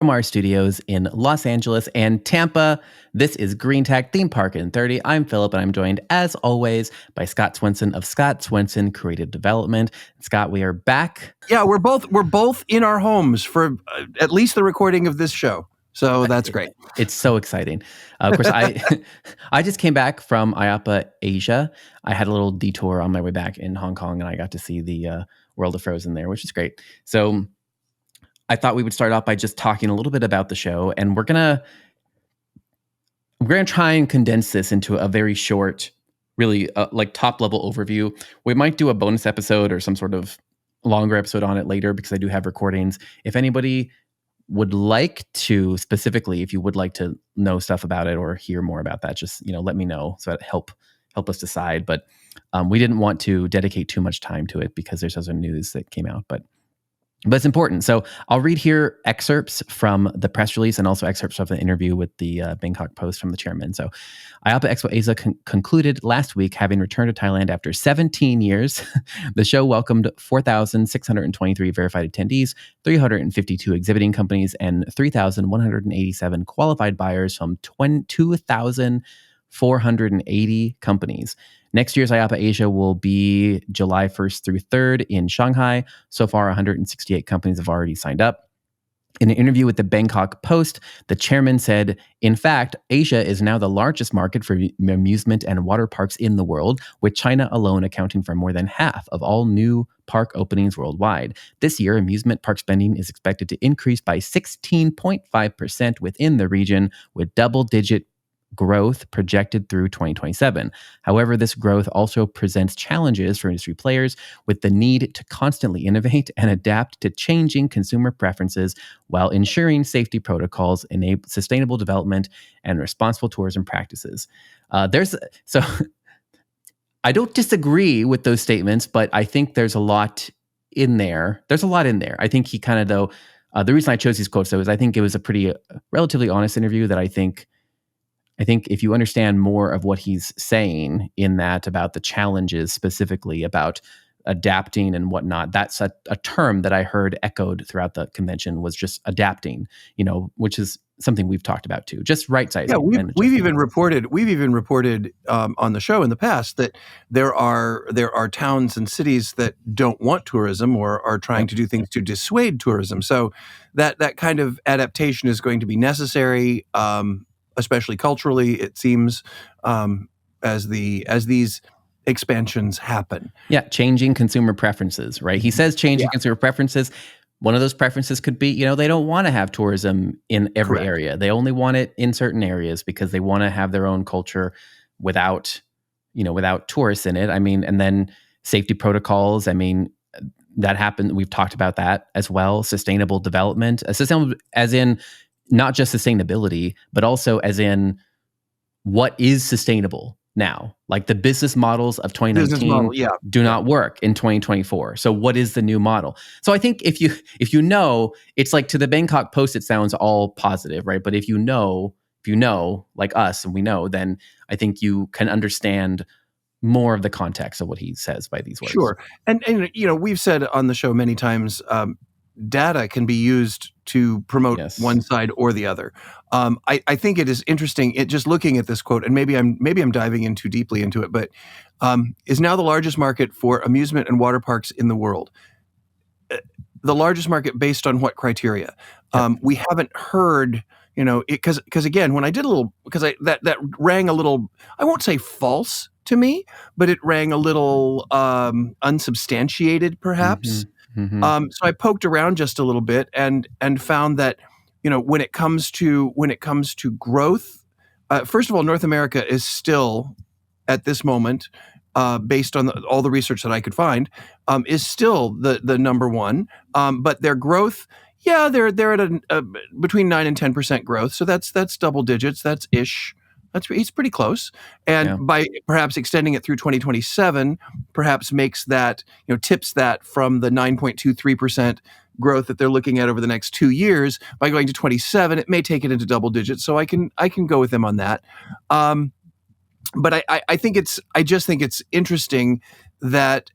from our studios in Los Angeles and Tampa. This is Green Tech Theme Park in 30. I'm Philip, and I'm joined, as always, by Scott Swenson of Scott Swenson Creative Development. Scott, we are back. Yeah, we're both in our homes for at least the recording of this show. So that's great. It's so exciting. Of course, I just came back from IAAPA Asia. I had a little detour on my way back in Hong Kong, and I got to see the World of Frozen there, which is great. So I thought we would start off by just talking a little bit about the show, and we're gonna try and condense this into a very short, really like top level overview. We might do a bonus episode or some sort of longer episode on it later because I do have recordings. If anybody would like to specifically, if you would like to know stuff about it or hear more about that, just let me know so that help us decide. But we didn't want to dedicate too much time to it because there's other news that came out, but it's important. So I'll read here excerpts from the press release and also excerpts of an interview with the Bangkok Post from the chairman. So IAAPA Expo Asia concluded last week, having returned to Thailand after 17 years. The show welcomed 4,623 verified attendees, 352 exhibiting companies, and 3,187 qualified buyers from 2,480 companies. Next year's IAAPA Asia will be July 1st through 3rd in Shanghai. So far, 168 companies have already signed up. In an interview with the Bangkok Post, the chairman said, in fact, Asia is now the largest market for amusement and water parks in the world, with China alone accounting for more than half of all new park openings worldwide. This year, amusement park spending is expected to increase by 16.5% within the region, with double-digit growth projected through 2027. However, this growth also presents challenges for industry players with the need to constantly innovate and adapt to changing consumer preferences while ensuring safety protocols, enable sustainable development, and responsible tourism practices. I don't disagree with those statements, but I think there's a lot in there. I think he kind of, though, the reason I chose these quotes, though, is I think it was a pretty relatively honest interview that I think if you understand more of what he's saying in that about the challenges specifically about adapting and whatnot, that's a term that I heard echoed throughout the convention was just adapting, which is something we've talked about too, just right sizing. Yeah, we've even reported on the show in the past that there are towns and cities that don't want tourism or are trying to do things to dissuade tourism. So that kind of adaptation is going to be necessary. Especially culturally, it seems, as these expansions happen. Yeah, changing consumer preferences, right? He says changing consumer preferences. One of those preferences could be, they don't want to have tourism in every area. They only want it in certain areas because they want to have their own culture without tourists in it. I mean, and then safety protocols. I mean, that happened. We've talked about that as well. Sustainable development, sustainable as in not just sustainability, but also as in what is sustainable now. Like the business models of 2019 do not work in 2024. So what is the new model? So I think if you know, it's like to the Bangkok Post, it sounds all positive, right? But if you know, like us, and we know, then I think you can understand more of the context of what he says by these words. Sure. And we've said on the show many times, data can be used to promote one side or the other. I think it is interesting. Just looking at this quote, and maybe I'm diving in too deeply into it, but is now the largest market for amusement and water parks in the world. The largest market based on what criteria? We haven't heard, because again, when I did that rang a little, I won't say false to me, but it rang a little unsubstantiated, perhaps. Mm-hmm. So I poked around just a little bit and found that, when it comes to growth, first of all, North America is still at this moment, based on all the research that I could find, is still the number one. But their growth, they're at a between 9 and 10% growth. So that's double digits. That's ish. It's pretty close. And by perhaps extending it through 2027, perhaps makes that, tips that from the 9.23% growth that they're looking at over the next 2 years. By going to 27, it may take it into double digits. So I can go with them on that. But I just think it's interesting that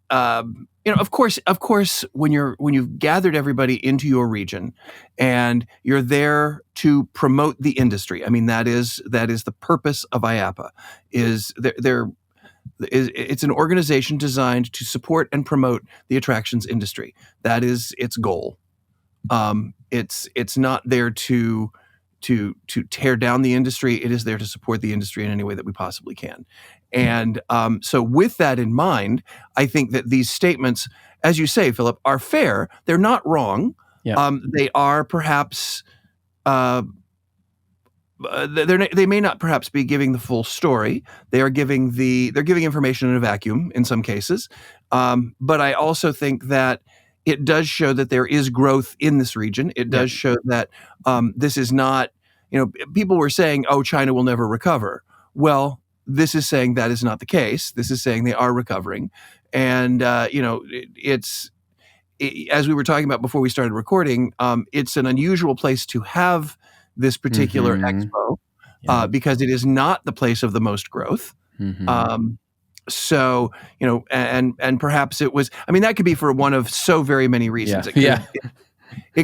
of course, when you've gathered everybody into your region, and you're there to promote the industry. I mean, that is the purpose of IAAPA. It's an organization designed to support and promote the attractions industry. That is its goal. It's not there to tear down the industry. It is there to support the industry in any way that we possibly can. And so with that in mind, I think that these statements, as you say, Philip, are fair. They're not wrong. Yeah. They are perhaps, they may not perhaps be giving the full story. They're giving information in a vacuum in some cases. But I also think that it does show that there is growth in this region. It does show that this is not, people were saying, oh, China will never recover. Well, this is saying that is not the case. This is saying they are recovering. And, as we were talking about before we started recording, it's an unusual place to have this particular expo because it is not the place of the most growth. So, and perhaps it was, I mean, that could be for one of so very many reasons. It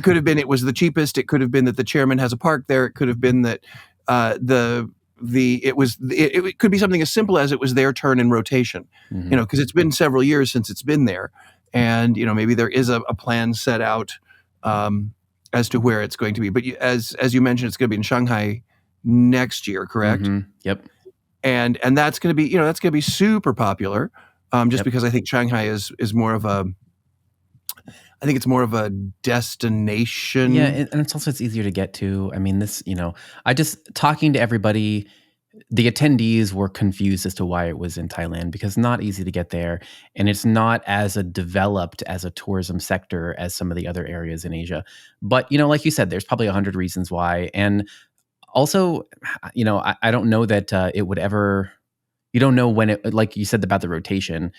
could have been it was the cheapest. It could have been that the chairman has a park there. It could have been that it could be something as simple as it was their turn in rotation, because it's been several years since it's been there. And, maybe there is a plan set out as to where it's going to be. But as you mentioned, it's going to be in Shanghai next year, correct? Yep. And that's going to be, that's going to be super popular, because I think Shanghai is more of a, I think it's more of a destination. Yeah, and it's easier to get to. I mean, I just talking to everybody, the attendees were confused as to why it was in Thailand because it's not easy to get there, and it's not as developed as a tourism sector as some of the other areas in Asia. But like you said, there's probably 100 reasons why, and also, I don't know that it would ever. You don't know when it, like you said about the rotation.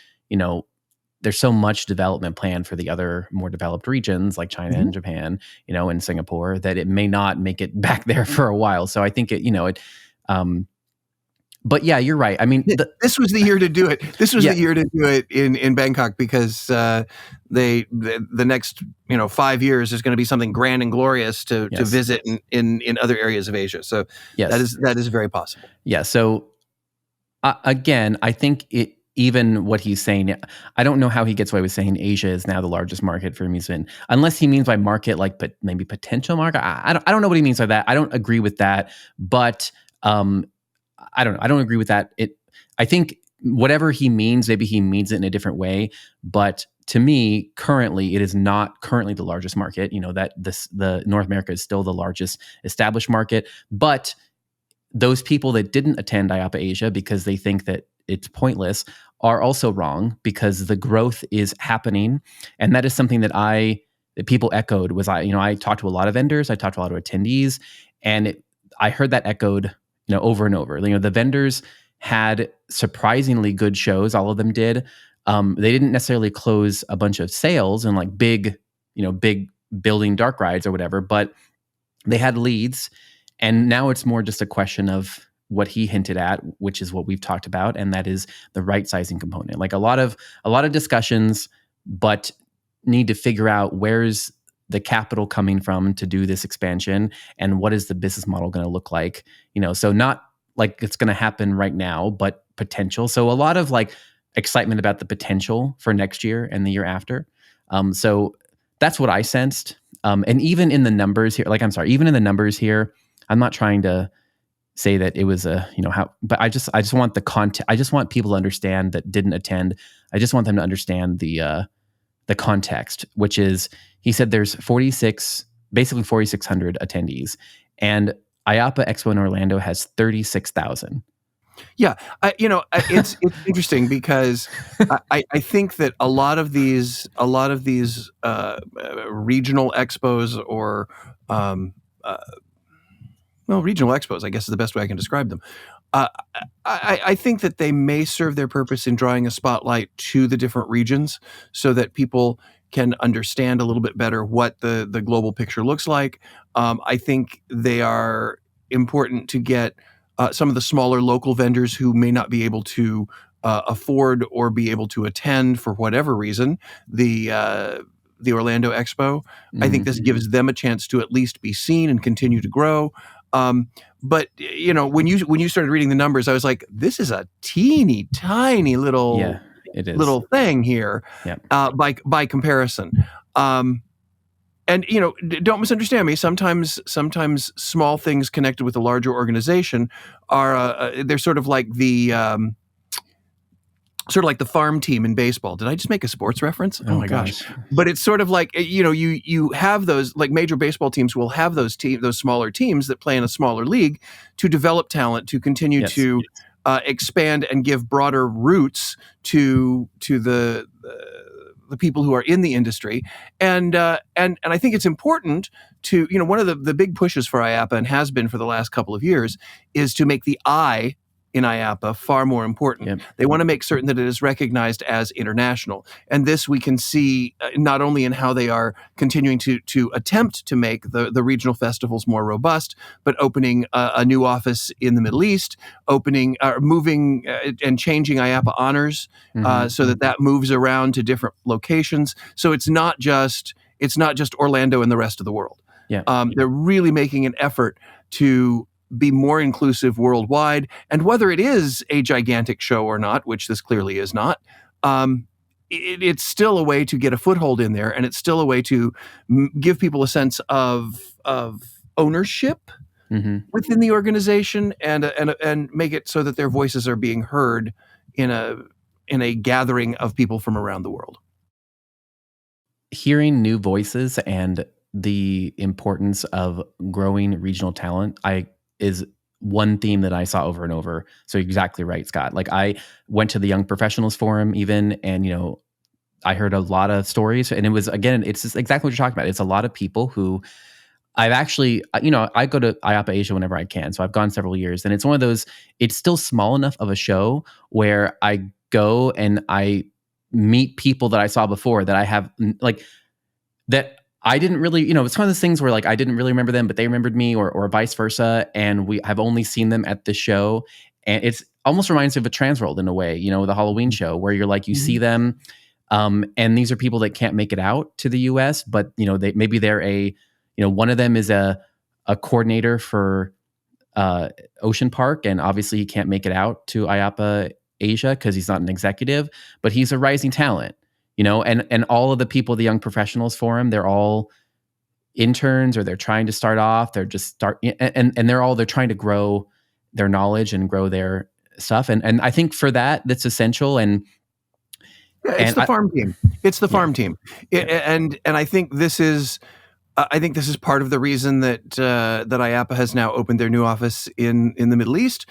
There's so much development planned for the other more developed regions like China and Japan, and Singapore, that it may not make it back there for a while. So I think but yeah, you're right. I mean, this was the year to do it. This was the year to do it in Bangkok because the next 5 years is going to be something grand and glorious to visit in other areas of Asia. So that is very possible. Yeah. So again, I think even what he's saying, I don't know how he gets away with saying Asia is now the largest market for amusement, unless he means by market like maybe potential market. I don't know what he means by that. I don't agree with that, but I don't know. I don't agree with that. I think whatever he means, maybe he means it in a different way. But to me, currently, it is not currently the largest market. The North America is still the largest established market. But those people that didn't attend IAAPA Asia because they think that it's pointless are also wrong, because the growth is happening. And that is something that people echoed. I talked to a lot of vendors, I talked to a lot of attendees, and I heard that echoed over and over. The vendors had surprisingly good shows. All of them did. They didn't necessarily close a bunch of sales and like big building dark rides or whatever, but they had leads. And now it's more just a question of what he hinted at, which is what we've talked about, and that is the right sizing component. Like a lot of discussions, but need to figure out where's the capital coming from to do this expansion, and what is the business model going to look like. So not like it's going to happen right now, but potential. So a lot of like excitement about the potential for next year and the year after. So that's what I sensed. And even in the numbers here, even in the numbers here, I'm not trying to say that it was but I just want the content. I just want people to understand that didn't attend. I just want them to understand the context, which is, he said there's basically 4,600 attendees, and IAAPA Expo in Orlando has 36,000. Yeah, it's interesting because I think that a lot of these regional expos or regional expos, I guess is the best way I can describe them. I think that they may serve their purpose in drawing a spotlight to the different regions so that people can understand a little bit better what the global picture looks like. I think they are important to get some of the smaller local vendors who may not be able to afford or be able to attend for whatever reason the Orlando Expo. I think this gives them a chance to at least be seen and continue to grow. But when you started reading the numbers, I was like, this is a teeny tiny little thing here, by comparison. And don't misunderstand me. Sometimes small things connected with a larger organization are they're sort of like the farm team in baseball. Did I just make a sports reference? Oh my gosh. But it's sort of like, you have those, like major baseball teams will have those smaller teams that play in a smaller league to develop talent, to continue to expand and give broader roots to the people who are in the industry. And I think it's important to, one of the big pushes for IAAPA, and has been for the last couple of years, is to make the I in IAAPA far more important. Yep. They want to make certain that it is recognized as international. And this we can see not only in how they are continuing to attempt to make the regional festivals more robust, but opening a new office in the Middle East, moving and changing IAAPA honors so that moves around to different locations. So it's not just Orlando and the rest of the world. Yeah. They're really making an effort to be more inclusive worldwide. And whether it is a gigantic show or not, which this clearly is not, it's still a way to get a foothold in there, and it's still a way to give people a sense of ownership within the organization, and make it so that their voices are being heard in a gathering of people from around the world. Hearing new voices and the importance of growing regional talent, is one theme that I saw over and over. So you're exactly right, Scott. Like, I went to the Young Professionals Forum even, and I heard a lot of stories, and it was, again, it's just exactly what you're talking about. It's a lot of people who I've actually, I go to IAAPA Asia whenever I can. So I've gone several years, and it's one of those, it's still small enough of a show where I go and I meet people that I saw before that I have, like, that I didn't really, it's one of those things where, like, I didn't really remember them, but they remembered me, or vice versa. And I've only seen them at the show. And it's almost reminds me of a Transworld in a way, the Halloween show, where you're like, you see them. And these are people that can't make it out to the US, but maybe they're one of them is a coordinator for Ocean Park. And obviously he can't make it out to IAAPA Asia because he's not an executive, but he's a rising talent. And all of the people, the Young Professionals Forum, they're all interns, or they're trying to start off. They're just and they're trying to grow their knowledge and grow their stuff. And I think for that's essential. And it's the farm team. It's the farm team. And I think this is part of the reason that IAAPA has now opened their new office in the Middle East,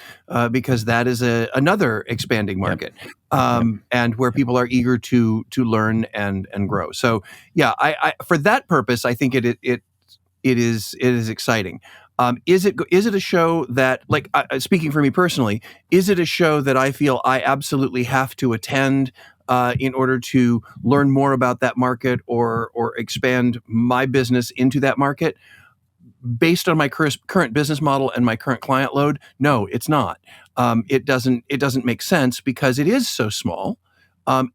because that is another expanding market, and where people are eager to learn and grow. So I for that purpose, I think it is exciting. Is it a show that, like, speaking for me personally, is it a show that I feel I absolutely have to attend in order to learn more about that market or expand my business into that market? Based on my current business model and my current client load, no, it's not. It doesn't make sense because it is so small,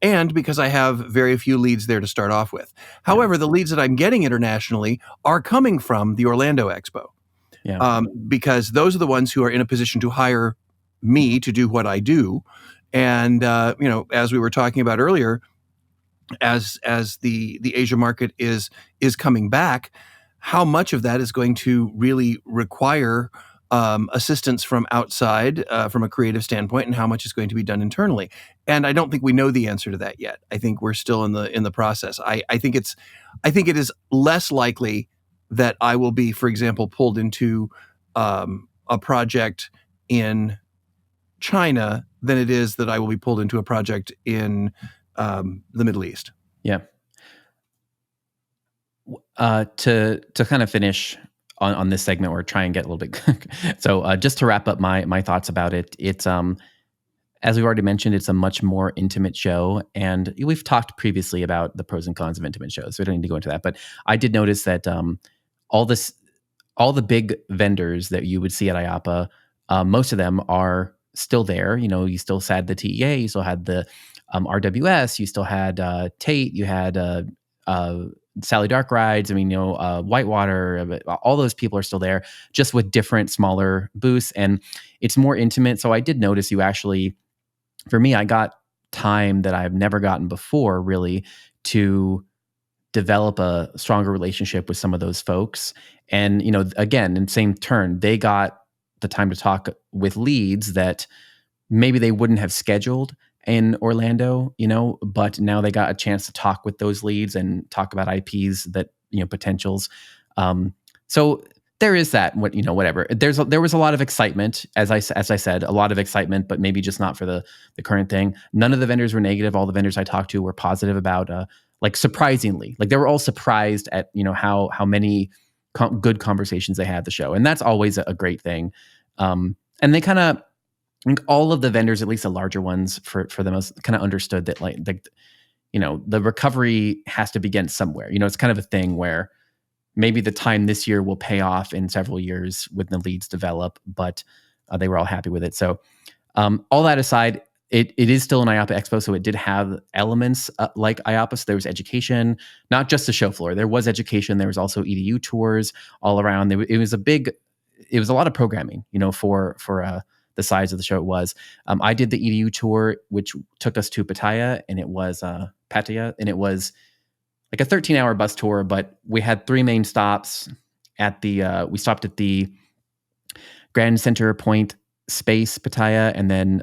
and because I have very few leads there to start off with. However, the leads that I'm getting internationally are coming from the Orlando Expo, because those are the ones who are in a position to hire me to do what I do. And as we were talking about earlier, as the Asia market is coming back, how much of that is going to really require assistance from outside, from a creative standpoint, and how much is going to be done internally? And I don't think we know the answer to that yet. I think we're still in the process. I think it is less likely that I will be, for example, pulled into a project in China than it is that I will be pulled into a project in the Middle East. Yeah. To kind of finish on this segment, or try and get a little bit so just to wrap up my thoughts about it, it's as we've already mentioned, it's a much more intimate show, and we've talked previously about the pros and cons of intimate shows, so we don't need to go into that. But I did notice that all the big vendors that you would see at IAAPA, most of them are still there. You know, you still had the TEA, you still had the RWS, you still had Tate, you had Sally Dark Rides. I mean, you know, Whitewater, all those people are still there, just with different smaller booths, and it's more intimate. So I did notice you actually, for me, I got time that I've never gotten before, really, to develop a stronger relationship with some of those folks. And, you know, again, in same turn, they got the time to talk with leads that maybe they wouldn't have scheduled in Orlando, you know, but now they got a chance to talk with those leads and talk about IPs that, you know, potentials. So there is that, you know, whatever. There was a lot of excitement, as I said, a lot of excitement, but maybe just not for the current thing. None of the vendors were negative. All the vendors I talked to were positive about, like, surprisingly, like they were all surprised at, you know, how many good conversations they had at the show, and that's always a great thing. And they kind of, I think all of the vendors, at least the larger ones, for the most, kind of understood that, like, you know, the recovery has to begin somewhere. You know, it's kind of a thing where maybe the time this year will pay off in several years when the leads develop, but they were all happy with it. So all that aside, it is still an IAAPA Expo, so it did have elements like IAAPA. So there was education, not just the show floor. There was education. There was also EDU tours all around. It was a lot of programming, you know, for the size of the show it was. I did the EDU tour, which took us to Pattaya, and it was like a 13-hour bus tour, but we had 3 main stops we stopped at the Grand Center Point Space, Pattaya, and then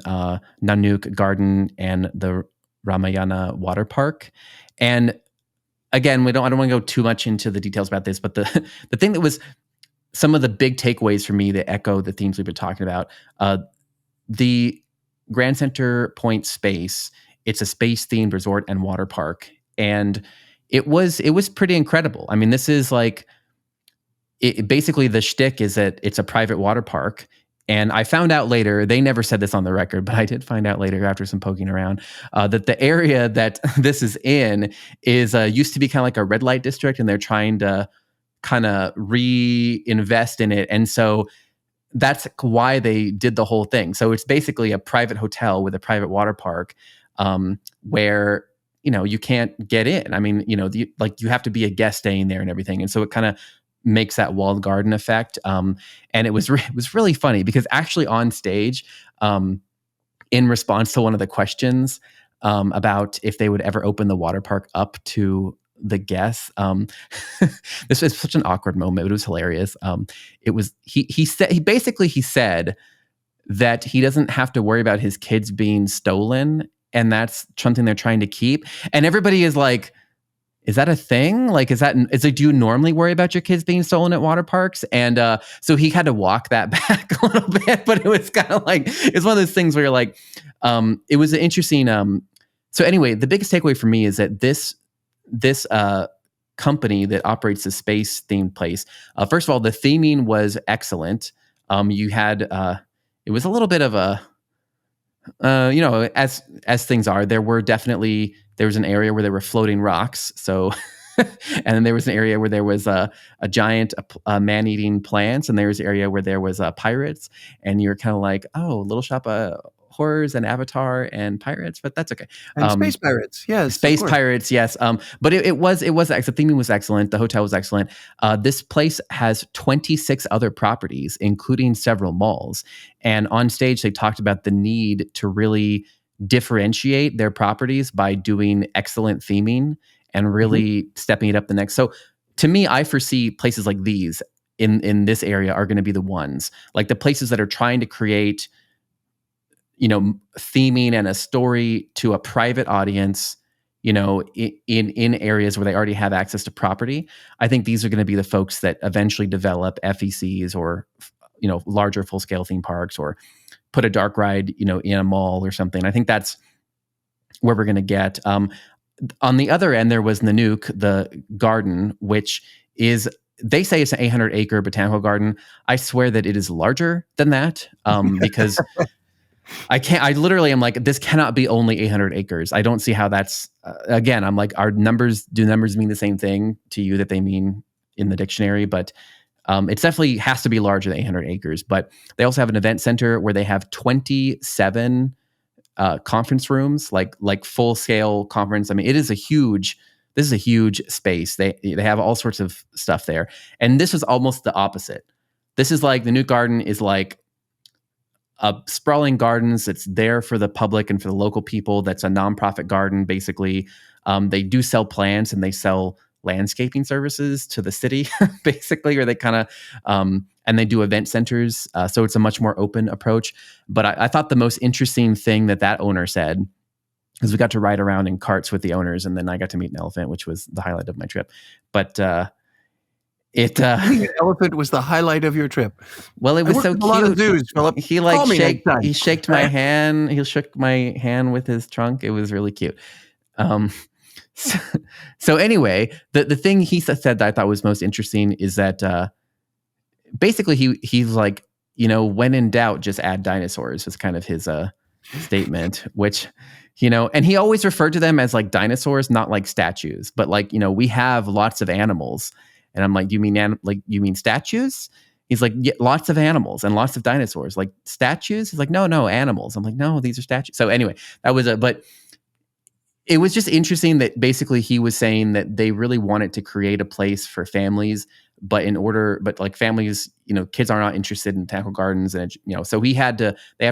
Nanook Garden and the Ramayana Water Park. And again, I don't want to go too much into the details about this, but the thing that was some of the big takeaways for me that echo the themes we've been talking about, the Grand Center Point Space, it's a space-themed resort and water park, and it was pretty incredible. I mean, this is like, basically the shtick is that it's a private water park. And I found out later, they never said this on the record, but I did find out later after some poking around, that the area that this is in is used to be kind of like a red light district, and they're trying to kind of reinvest in it. And so that's why they did the whole thing. So it's basically a private hotel with a private water park, where, you know, you can't get in. I mean, you know, you have to be a guest staying there and everything. And so it kind of makes that walled garden effect. And it was really funny because actually on stage, in response to one of the questions about if they would ever open the water park up to the guests, this was such an awkward moment. It was hilarious. He said that he doesn't have to worry about his kids being stolen, and that's something they're trying to keep. And everybody is like, is that a thing? Like, do you normally worry about your kids being stolen at water parks? And so he had to walk that back a little bit, but it was kind of like, it's one of those things where you're like, it was an interesting. So anyway, the biggest takeaway for me is that this company that operates the space themed place, first of all, the theming was excellent. You had, it was a little bit of a, you know, as things are, there was an area where there were floating rocks. So, and then there was an area where there was a giant man-eating plants, and there was an area where there was pirates, and you're kind of like, oh, Little Shop of Horrors and Avatar and pirates, but that's okay. And space pirates, yes. Space pirates, yes. But it was the theming was excellent. The hotel was excellent. This place has 26 other properties, including several malls. And on stage, they talked about the need to really differentiate their properties by doing excellent theming and really stepping it up the next. So to me, I foresee places like these in this area are going to be the ones, like the places that are trying to create, you know, theming and a story to a private audience, you know, in areas where they already have access to property. I think these are going to be the folks that eventually develop FECs or, you know, larger full scale theme parks, or put a dark ride, you know, in a mall or something. I think that's where we're going to get. On the other end, there was Nanook, the garden, which is, they say it's an 800-acre botanical garden. I swear that it is larger than that, because I literally am like, this cannot be only 800 acres. I don't see how that's, again, I'm like, do numbers mean the same thing to you that they mean in the dictionary? But It's definitely has to be larger than 800 acres, but they also have an event center where they have 27 conference rooms, like full scale conference. I mean, this is a huge space. They have all sorts of stuff there. And this is almost the opposite. This is like the New Garden is like a sprawling gardens that's there for the public and for the local people. That's a nonprofit garden, basically. They do sell plants and they sell landscaping services to the city, basically, or they kind of, and they do event centers. So it's a much more open approach. But I thought the most interesting thing that owner said, because we got to ride around in carts with the owners, and then I got to meet an elephant, which was the highlight of my trip. But the elephant was the highlight of your trip. Well, it was so cute. A lot of zoos, Philip. He shook my hand. He shook my hand with his trunk. It was really cute. So anyway, the thing he said that I thought was most interesting is that basically he's like, when in doubt, just add dinosaurs was kind of his statement, which, and he always referred to them as like dinosaurs, not like statues, but like, we have lots of animals. And I'm like, you mean statues? He's like, yeah, lots of animals and lots of dinosaurs, like statues. He's like, no, animals. I'm like, no, these are statues. So anyway, but it was just interesting that basically he was saying that they really wanted to create a place for families, but like families, kids are not interested in botanical gardens. And, so they have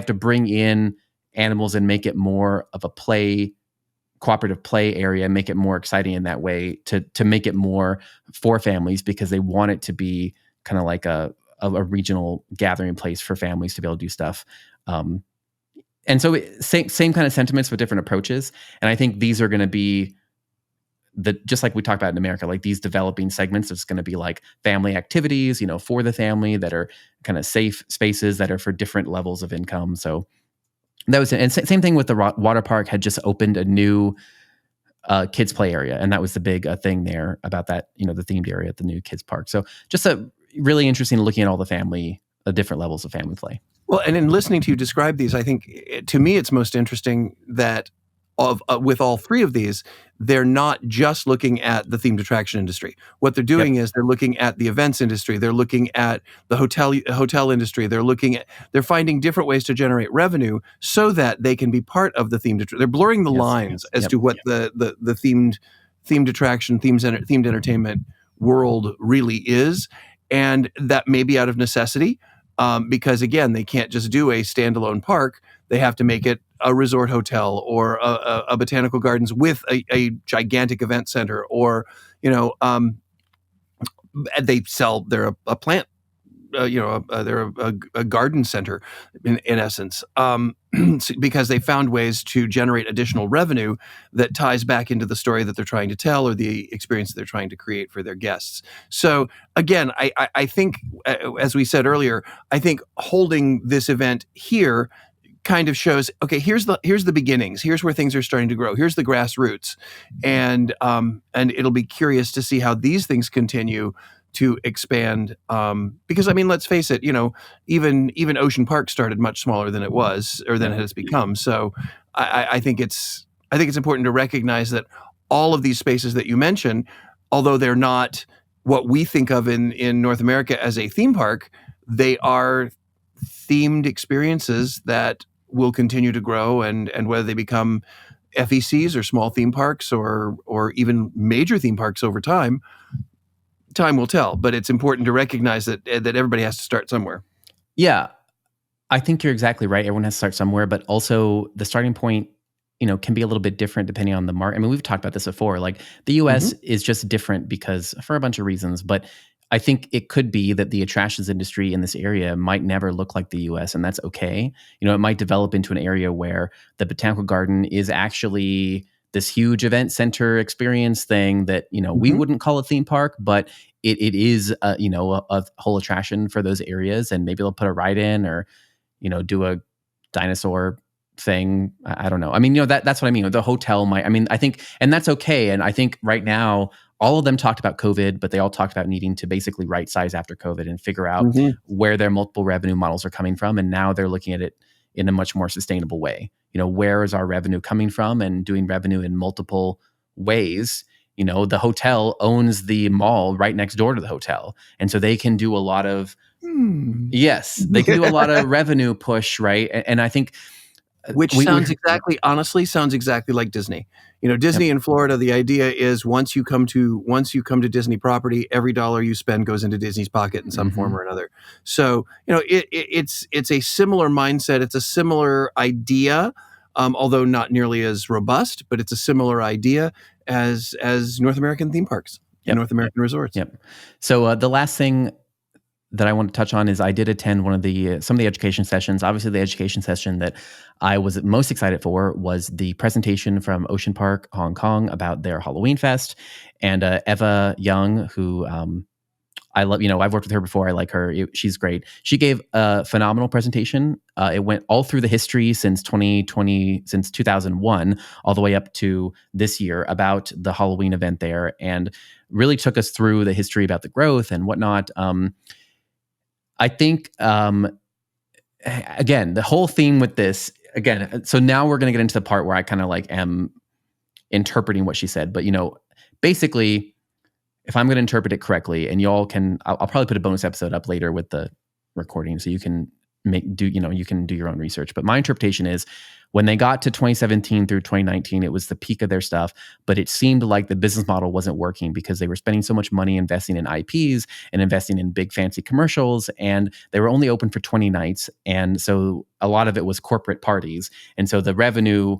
to bring in animals and make it more of a cooperative play area, make it more exciting in that way to make it more for families, because they want it to be kind of like a regional gathering place for families to be able to do stuff. And so same kind of sentiments with different approaches. And I think these are going to be just like we talked about in America, like these developing segments, it's going to be like family activities, for the family, that are kind of safe spaces that are for different levels of income. So that was it. And same thing with the water park had just opened a new kids play area. And that was the big thing there about that, the themed area at the new kids park. So just really interesting looking at all the different levels of family play. Well, and in listening to you describe these, I think to me it's most interesting that with all three of these, they're not just looking at the themed attraction industry. What they're doing is they're looking at the events industry. They're looking at the hotel industry. They're finding different ways to generate revenue so that they can be part of the themed. They're blurring the lines as to what the themed attraction, themed entertainment world really is, and that may be out of necessity. Because again, they can't just do a standalone park. They have to make it a resort hotel or a botanical gardens with a gigantic event center, or they're a plant, they're a garden center in essence, because they found ways to generate additional revenue that ties back into the story that they're trying to tell or the experience that they're trying to create for their guests. So again, I think, as we said earlier, I think holding this event here kind of shows, okay, here's the beginnings. Here's where things are starting to grow. Here's the grassroots, and it'll be curious to see how these things continue to expand. Because I mean, let's face it, even Ocean Park started much smaller than it was, or than it has become. So I think it's important to recognize that all of these spaces that you mentioned, although they're not what we think of in North America as a theme park, they are themed experiences that will continue to grow, and whether they become FECs or small theme parks or even major theme parks over time will tell. But it's important to recognize that everybody has to start somewhere. Yeah, I think you're exactly right. Everyone has to start somewhere, but also the starting point, can be a little bit different depending on the market. I mean, we've talked about this before. Like the US is just different because for a bunch of reasons, but I think it could be that the attractions industry in this area might never look like the US, and that's okay. It might develop into an area where the botanical garden is actually this huge event center experience thing that, we wouldn't call a theme park, but it is, a whole attraction for those areas. And maybe they'll put a ride in or, do a dinosaur thing. I don't know. I mean, that's what I mean. The hotel I think, and that's okay. And I think right now, all of them talked about COVID, but they all talked about needing to basically right size after COVID and figure out where their multiple revenue models are coming from. And now they're looking at it in a much more sustainable way. Where is our revenue coming from, and doing revenue in multiple ways. the hotel owns the mall right next door to the hotel. And so they can do a lot of, yes, they can do a lot of revenue push, right? And I think, which honestly sounds exactly like Disney. Disney in Florida, the idea is once you come to Disney property, every dollar you spend goes into Disney's pocket in some form or another. So, it's a similar mindset. It's a similar idea, although not nearly as robust, but it's a similar idea as North American theme parks and North American resorts. Yep. So the last thing that I want to touch on is I did attend some of the education sessions. Obviously, the education session that I was most excited for was the presentation from Ocean Park, Hong Kong, about their Halloween Fest. And Eva Young, who I love, I've worked with her before. I like her. She's great. She gave a phenomenal presentation. It went all through the history since 2001, all the way up to this year about the Halloween event there, and really took us through the history about the growth and whatnot. I think, again, the whole theme with this, again, so now we're going to get into the part where I kind of am interpreting what she said. But, basically, if I'm going to interpret it correctly, and y'all can, I'll probably put a bonus episode up later with the recording so you can you can do your own research. But my interpretation is when they got to 2017 through 2019, it was the peak of their stuff, but it seemed like the business model wasn't working because they were spending so much money investing in IPs and investing in big fancy commercials, and they were only open for 20 nights. And so a lot of it was corporate parties. And so the revenue,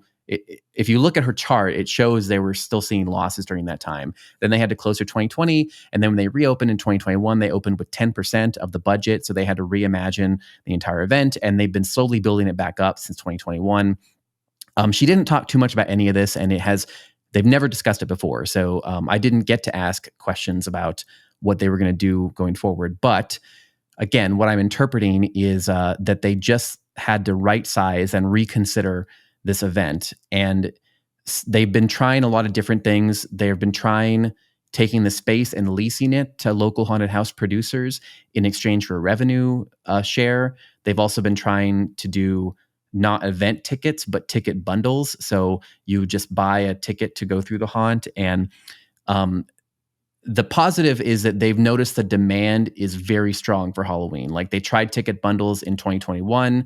if you look at her chart, it shows they were still seeing losses during that time. Then they had to close for 2020. And then when they reopened in 2021, they opened with 10% of the budget. So they had to reimagine the entire event. And they've been slowly building it back up since 2021. She didn't talk too much about any of this, and they've never discussed it before. So I didn't get to ask questions about what they were going to do going forward. But again, what I'm interpreting is that they just had to right size and reconsider this event. And they've been trying a lot of different things. They've been trying taking the space and leasing it to local haunted house producers in exchange for a revenue share. They've also been trying to do not event tickets, but ticket bundles. So you just buy a ticket to go through the haunt. And the positive is that they've noticed the demand is very strong for Halloween. Like they tried ticket bundles in 2021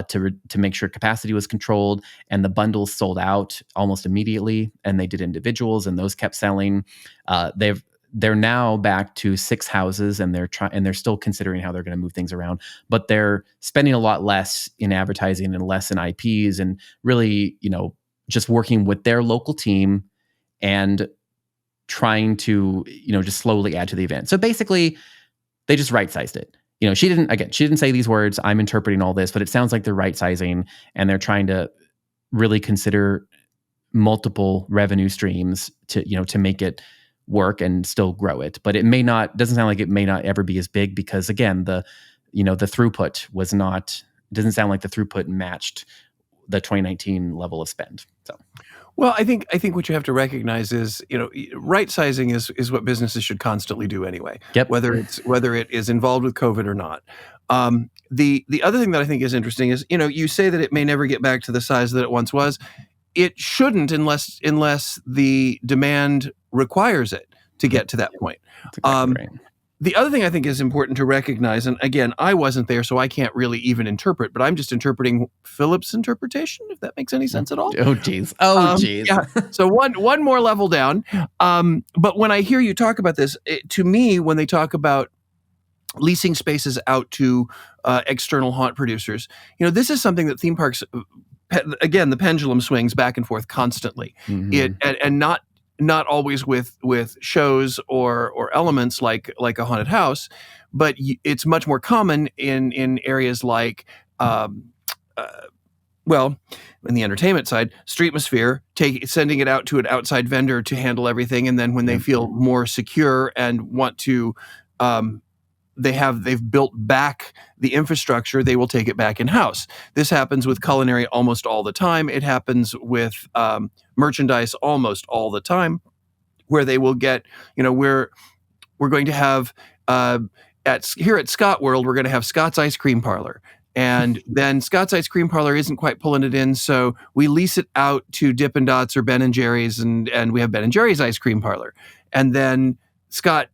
to make sure capacity was controlled, and the bundles sold out almost immediately. And they did individuals, and those kept selling. They're now back to 6 houses, and they're still considering how they're going to move things around. But they're spending a lot less in advertising and less in IPs, and really, just working with their local team and trying to, just slowly add to the event. So basically, they just right-sized it. She didn't say these words. I'm interpreting all this, but it sounds like they're right-sizing, and they're trying to really consider multiple revenue streams to make it work and still grow it. But doesn't sound like it may not ever be as big because, again, the throughput doesn't sound like the throughput matched the 2019 level of spend. So. Well, I think what you have to recognize is, right sizing is what businesses should constantly do anyway. Yep. Whether it is involved with COVID or not. The other thing that I think is interesting is, you say that it may never get back to the size that it once was. It shouldn't unless the demand requires it to get to that point. That's exactly right. The other thing I think is important to recognize, and again, I wasn't there, so I can't really even interpret, but I'm just interpreting Philip's interpretation, if that makes any sense at all. Oh, geez. Yeah. So one more level down. But when I hear you talk about this, to me, when they talk about leasing spaces out to external haunt producers, this is something that theme parks, again, the pendulum swings back and forth constantly. Mm-hmm. And not always with shows or elements like a haunted house, but it's much more common in areas like, in the entertainment side, Streetmosphere, sending it out to an outside vendor to handle everything, and then when they feel more secure and want to, they've built back the infrastructure, they will take it back in-house. This happens with culinary almost all the time. It happens with merchandise almost all the time, where they will get, we're going to have, here at Scott World, we're going to have Scott's Ice Cream Parlor. And then Scott's Ice Cream Parlor isn't quite pulling it in, so we lease it out to Dippin' Dots or Ben and Jerry's, and we have Ben and Jerry's Ice Cream Parlor. And then Scott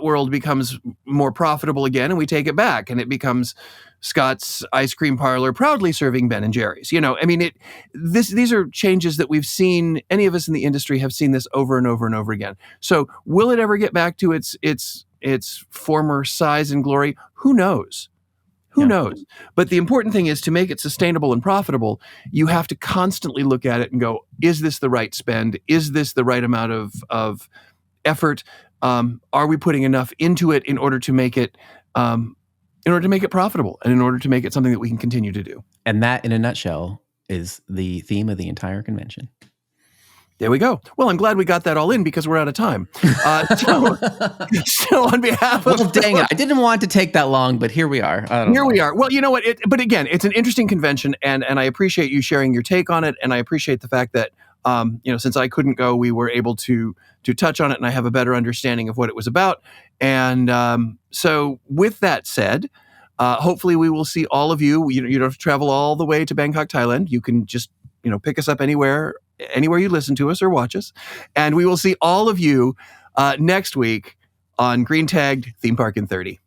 World becomes more profitable again, and we take it back, and it becomes Scott's Ice Cream Parlor, proudly serving Ben and Jerry's. I mean, these are changes that we've seen. Any of us in the industry have seen this over and over and over again. So, will it ever get back to its former size and glory? Who knows? Who knows? But the important thing is to make it sustainable and profitable, you have to constantly look at it and go, is this the right spend? Is this the right amount of effort? Are we putting enough into it in order to make it profitable and in order to make it something that we can continue to do? And that, in a nutshell, is the theme of the entire convention. There we go. Well, I'm glad we got that all in because we're out of time. So on behalf of... Well, dang it. I didn't want to take that long, but here we are. We are. Well, you know what? But again, it's an interesting convention, and I appreciate you sharing your take on it, and I appreciate the fact that, since I couldn't go, we were able to touch on it, and I have a better understanding of what it was about. And so with that said, hopefully we will see all of you. You don't have to travel all the way to Bangkok, Thailand. You can just, pick us up anywhere you listen to us or watch us. And we will see all of you next week on Green Tagged Theme Park in 30.